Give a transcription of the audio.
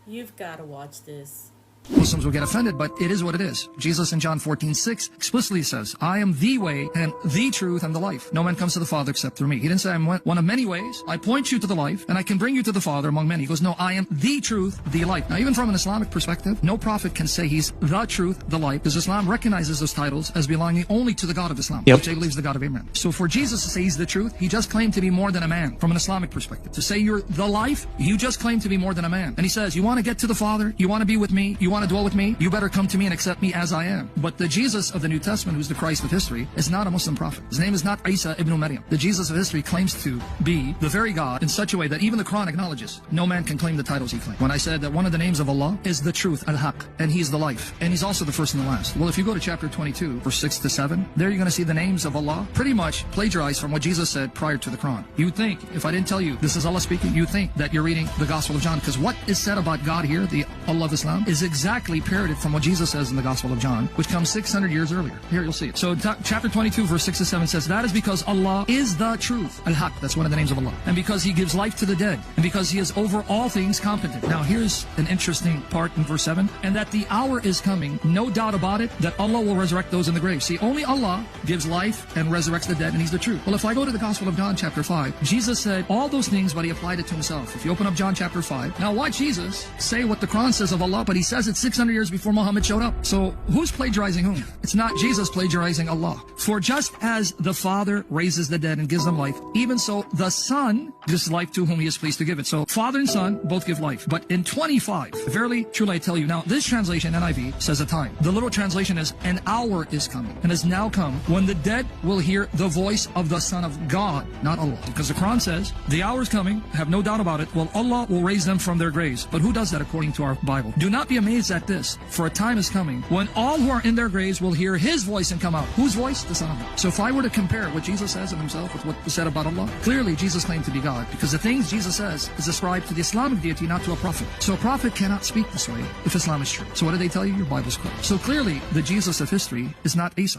You've got to watch this. Muslims will get offended, but it is what it is. Jesus in John 14:6 explicitly says, I am the way and the truth and the life. No man comes to the Father except through me. He didn't say I'm one of many ways. I point you to the life and I can bring you to the Father among many. He goes, no, I am the truth, the life. Now, even from an Islamic perspective, no prophet can say he's the truth, the life, because Islam recognizes those titles as belonging only to the God of Islam, which they believe is the God of Abraham. So for Jesus to say he's the truth, he just claimed to be more than a man from an Islamic perspective. To say you're the life, you just claim to be more than a man. And he says, you want to get to the Father, you want to be with me, you want to dwell with me, you better come to me and accept me as I am. But the Jesus of the New Testament, who's the Christ of history, is not a Muslim prophet. His name is not Isa ibn Maryam. The Jesus of history claims to be the very God in such a way that even the Quran acknowledges no man can claim the titles he claims. When I said that one of the names of Allah is the truth, al-haq, and he's the life, and he's also the first and the last. Well, if you go to chapter 22, verse 6 to 7, there you're going to see the names of Allah pretty much plagiarized from what Jesus said prior to the Quran. You would think, if I didn't tell you this is Allah speaking, you think that you're reading the Gospel of John, because what is said about God here, the Allah of Islam, is exactly parroted from what Jesus says in the Gospel of John, which comes 600 years earlier. Here, you'll see it. So chapter 22, verse 6 to 7 says, that is because Allah is the truth, al-haq, that's one of the names of Allah, and because he gives life to the dead, and because he is over all things competent. Now, here's an interesting part in verse 7, and that the hour is coming, no doubt about it, that Allah will resurrect those in the grave. See, only Allah gives life and resurrects the dead, and he's the truth. Well, if I go to the Gospel of John, chapter 5, Jesus said all those things, but he applied it to himself. If you open up John chapter 5, now watch Jesus say what the Quran says of Allah, but he says it 600 years before Muhammad showed up. So who's plagiarizing whom? It's not Jesus plagiarizing Allah. For just as the Father raises the dead and gives them life, even so the Son gives life to whom he is pleased to give it. So Father and Son both give life. But in 25, verily, truly I tell you. Now this translation, NIV, says a time. The little translation is, an hour is coming and has now come when the dead will hear the voice of the Son of God, not Allah. Because the Quran says, the hour is coming, have no doubt about it, well, Allah will raise them from their graves. But who does that according to our Bible? Do not be amazed at this, for a time is coming when all who are in their graves will hear his voice and come out. Whose voice? The Son of God. So if I were to compare what Jesus says of himself with what was said about Allah, clearly Jesus claimed to be God, because the things Jesus says is ascribed to the Islamic deity, not to a prophet. So a prophet cannot speak this way if Islam is true. So what do they tell you? Your Bible's correct. So clearly the Jesus of history is not Isa.